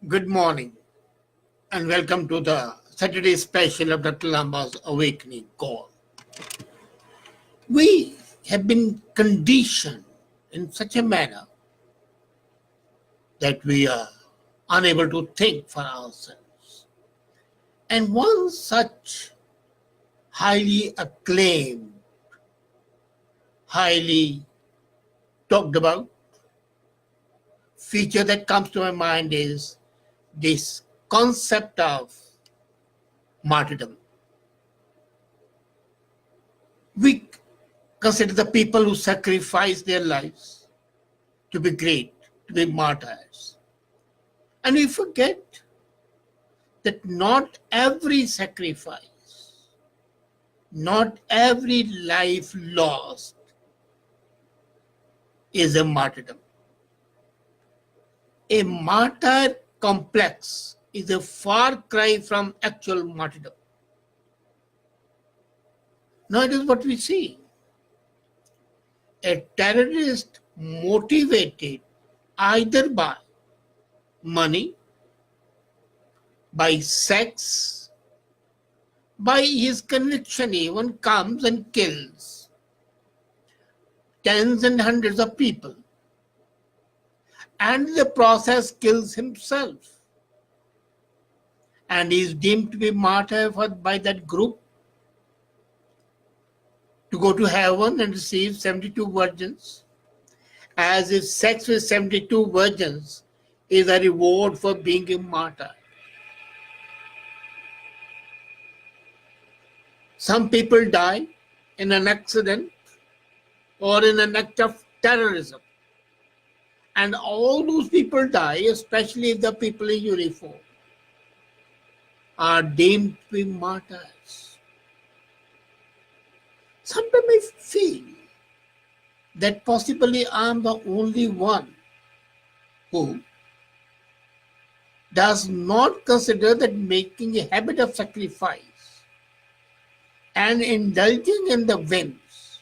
Good morning and welcome to the Saturday special of Dr.Lamba's Awakening Call. We have been conditioned in such a manner that we are unable to think for ourselves. And one such highly acclaimed, highly talked about feature that comes to my mind is this concept of martyrdom. We consider the people who sacrifice their lives to be great, to be martyrs. And we forget that not every sacrifice, not every life lost is a martyrdom. A martyr complex is a far cry from actual martyrdom. Now it is what we see. A terrorist motivated either by money, by sex, by his conviction even comes and kills tens and hundreds of people, and in the process kills himself, and is deemed to be martyr by that group to go to heaven and receive 72 virgins, as if sex with 72 virgins is a reward for being a martyr. Some people die in an accident or in an act of terrorism. And all those people die, especially if the people in uniform, are deemed to be martyrs. Sometimes I feel that possibly I'm the only one who does not consider that making a habit of sacrifice and indulging in the whims,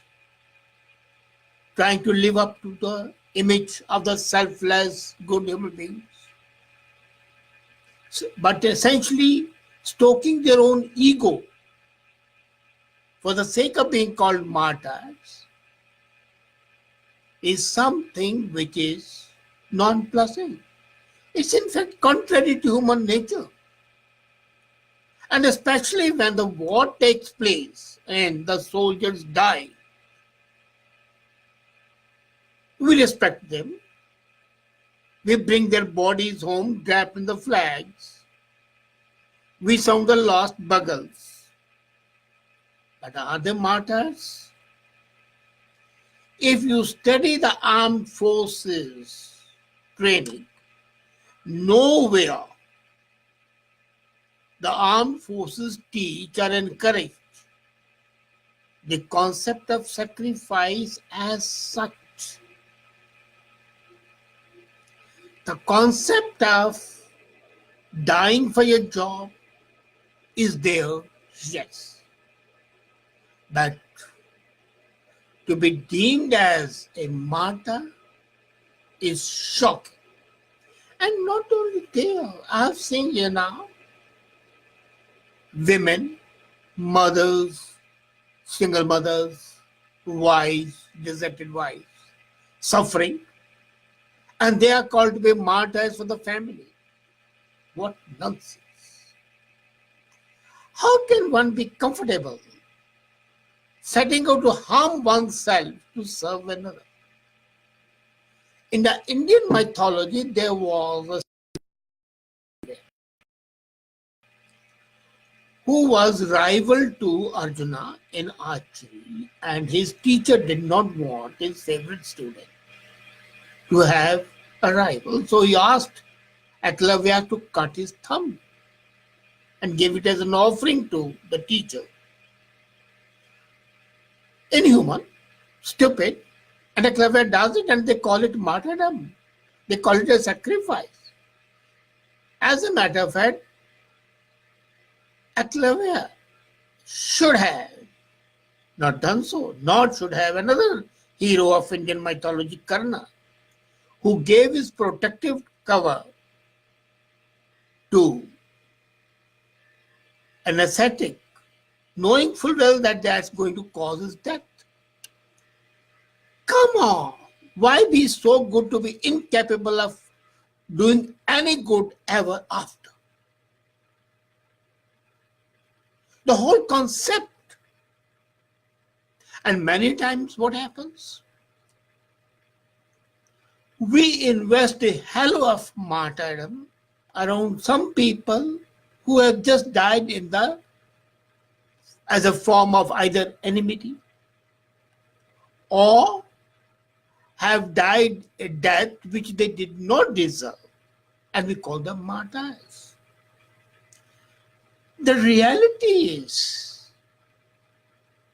trying to live up to the image of the selfless good human beings, but essentially stoking their own ego for the sake of being called martyrs, is something which is nonplussing. It's in fact contrary to human nature. And especially when the war takes place and the soldiers die, we respect them. We bring their bodies home wrapped in the flags. We sound the last bugles. But are they martyrs? If you study the armed forces training, nowhere the armed forces teach or encourage the concept of sacrifice as such. The concept of dying for your job is there, yes. But to be deemed as a martyr is shocking. And not only there, I've seen here now women, mothers, single mothers, wives, deserted wives, suffering, and they are called to be martyrs for the family. What nonsense. How can one be comfortable setting out to harm oneself to serve another? In the Indian mythology, there was a who was rival to Arjuna in archery, and his teacher did not want his favorite student to have a rival. So he asked Eklavya to cut his thumb and gave it as an offering to the teacher. Inhuman, stupid, and Eklavya does it, and they call it martyrdom. They call it a sacrifice. As a matter of fact, Eklavya should have not done so, nor should have another hero of Indian mythology, Karna, who gave his protective cover to an ascetic, knowing full well that that's going to cause his death. Come on, why be so good to be incapable of doing any good ever after? The whole concept. And many times what happens? We invest a hell of martyrdom around some people who have just died as a form of either enmity or have died a death which they did not deserve, and we call them martyrs. The reality is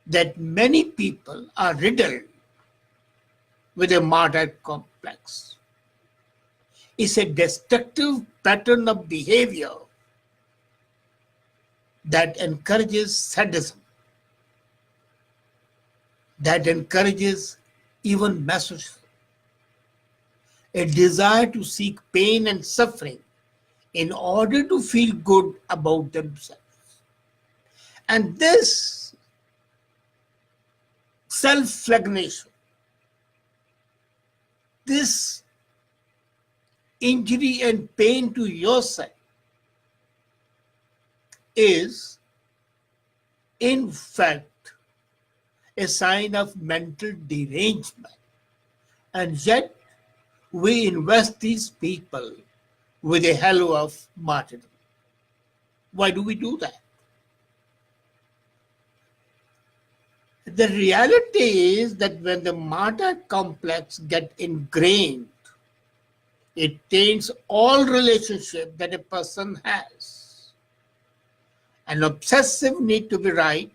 that many people are riddled with a martyr complex. It's a destructive pattern of behavior that encourages sadism, that encourages even masochism, a desire to seek pain and suffering in order to feel good about themselves. And this self-flagellation, this injury and pain to yourself is in fact a sign of mental derangement, and yet we invest these people with a halo of martyrdom. Why do we do that? The reality is that when the martyr complex gets ingrained, it taints all relationship that a person has. An obsessive need to be right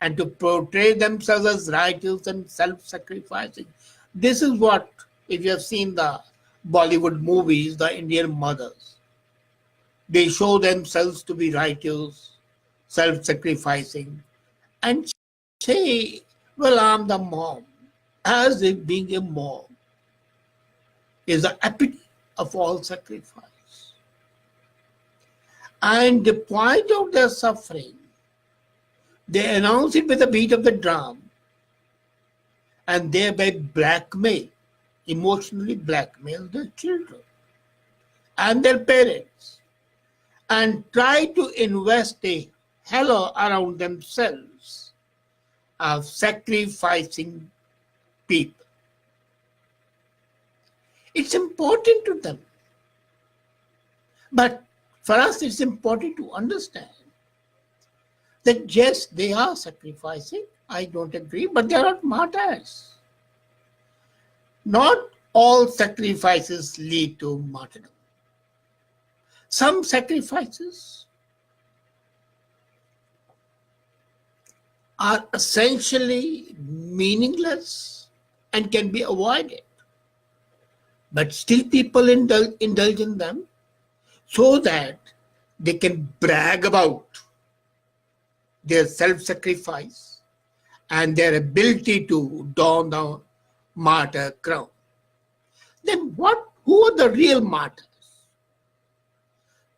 and to portray themselves as righteous and self-sacrificing. This is what, if you have seen the Bollywood movies, the Indian mothers, they show themselves to be righteous, self-sacrificing, and say, well, I'm the mom, as if being a mom is the epitome of all sacrifice. And they point out their suffering. They announce it with the beat of the drum and thereby blackmail, emotionally blackmail their children and their parents, and try to invest a halo around themselves of sacrificing people. It's important to them. But for us, it's important to understand that yes, they are sacrificing. I don't agree, but they are not martyrs. Not all sacrifices lead to martyrdom. Some sacrifices are essentially meaningless and can be avoided. But still people indulge in them so that they can brag about their self-sacrifice and their ability to don the martyr crown. Then who are the real martyrs?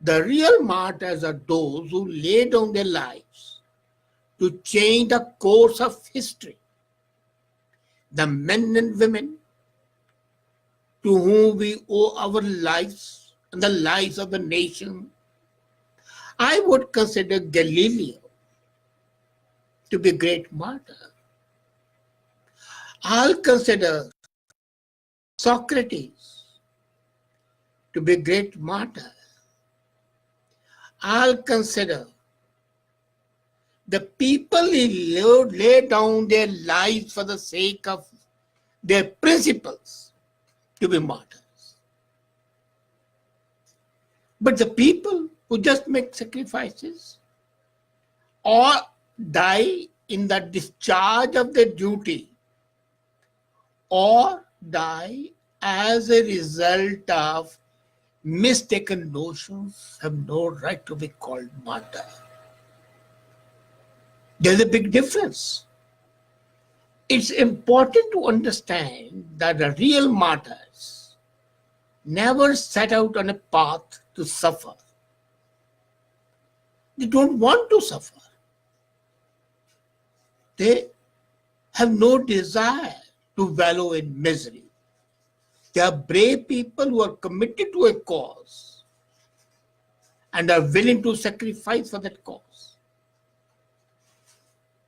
The real martyrs are those who lay down their lives to change the course of history. The men and women to whom we owe our lives and the lives of the nation. I would consider Galileo to be a great martyr. I'll consider Socrates to be a great martyr. I'll consider the people who lay down their lives for the sake of their principles to be martyrs. But the people who just make sacrifices or die in the discharge of their duty or die as a result of mistaken notions have no right to be called martyr. There's a big difference. It's important to understand that the real martyrs never set out on a path to suffer. They don't want to suffer. They have no desire to wallow in misery. They are brave people who are committed to a cause and are willing to sacrifice for that cause.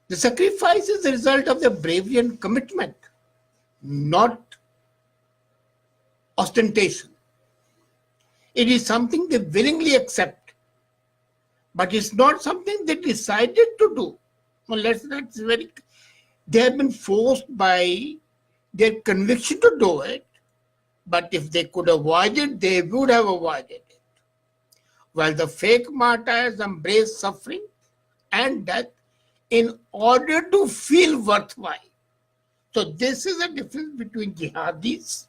The sacrifice is the result of their bravery and commitment, not ostentation. It is something they willingly accept, but it's not something they decided to do. Well, that's very. They have been forced by their conviction to do it, but if they could avoid it, they would have avoided it. While the fake martyrs embrace suffering and death in order to feel worthwhile. So this is a difference between jihadis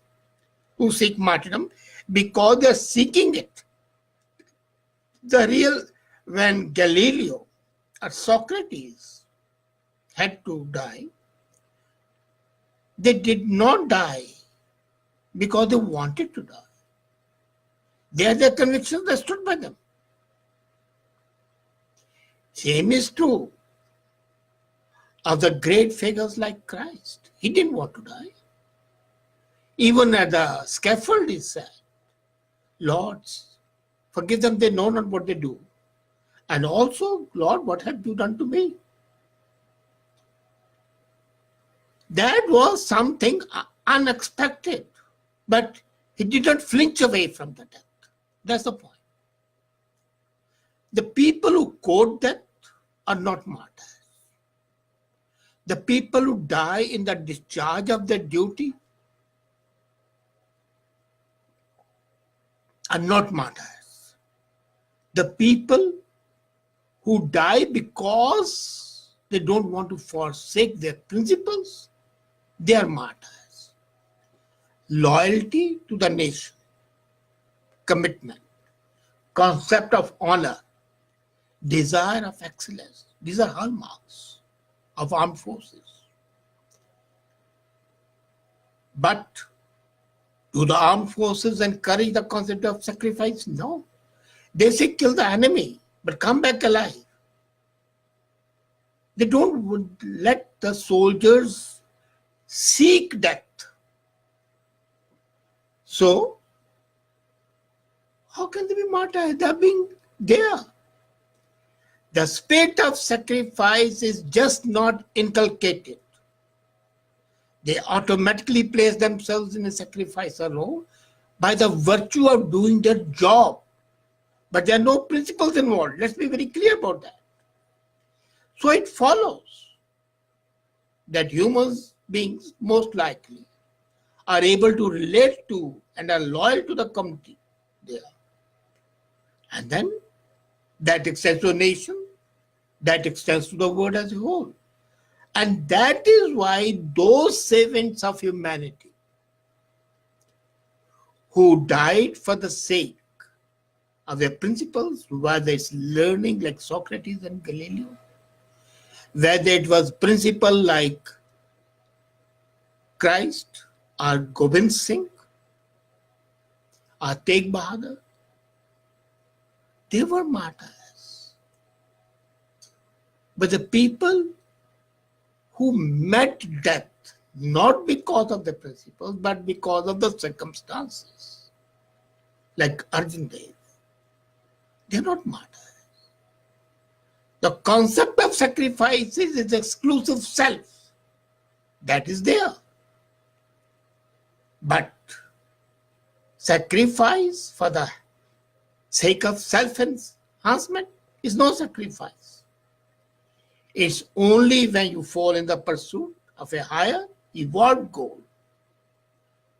who seek martyrdom because they are seeking it. When Galileo or Socrates had to die, they did not die because they wanted to die. They had their convictions that stood by them. Same is true of the great figures like Christ. He didn't want to die. Even at the scaffold he said, Lord, forgive them, they know not what they do. And also, Lord, what have you done to me? That was something unexpected, but he did not flinch away from the death. That's the point. The people who court death are not martyrs. The people who die in the discharge of their duty are not martyrs. The people who die because they don't want to forsake their principles, they are martyrs. Loyalty to the nation, commitment, concept of honor, desire of excellence, these are hallmarks of armed forces. But do the armed forces encourage the concept of sacrifice? No. They say kill the enemy, but come back alive. They don't let the soldiers seek death. So, how can they be martyrs? They are being there. The spirit of sacrifice is just not inculcated. They automatically place themselves in a sacrificer role by the virtue of doing their job. But there are no principles involved. Let's be very clear about that. So it follows that human beings most likely are able to relate to and are loyal to the community they are. And then that extends to a nation, that extends to the world as a whole. And that is why those servants of humanity who died for the sake of their principles, whether it's learning like Socrates and Galileo, whether it was principle like Christ or Gobind Singh or Tegh Bahadur, they were martyrs. But the people who met death not because of the principles but because of the circumstances, like Arjun Dev, they're not martyrs. The concept of sacrifices is exclusive self. That is there. But sacrifice for the sake of self-enhancement is no sacrifice. It's only when you fall in the pursuit of a higher, evolved goal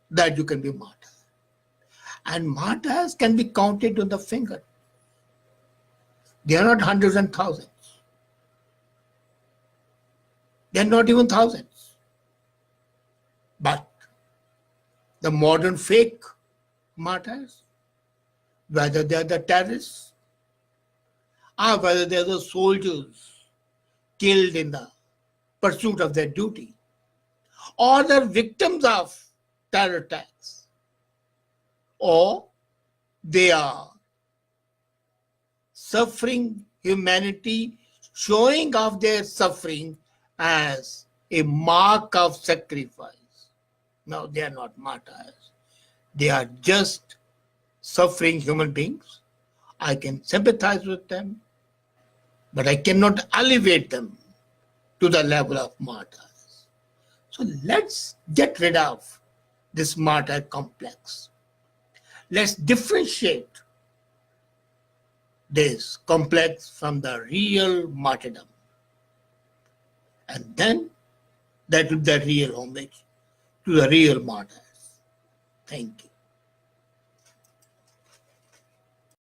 that you can be martyr. And martyrs can be counted on the finger. They are not hundreds and thousands. They are not even thousands. But the modern fake martyrs, whether they are the terrorists or whether they are the soldiers killed in the pursuit of their duty, or the victims of terror attacks, or they are suffering humanity, showing off their suffering as a mark of sacrifice. No, they are not martyrs. They are just suffering human beings. I can sympathize with them, but I cannot elevate them to the level of martyrs. So let's get rid of this martyr complex. Let's differentiate this complex from the real martyrdom. And then that will be the real homage to the real martyrs. Thank you.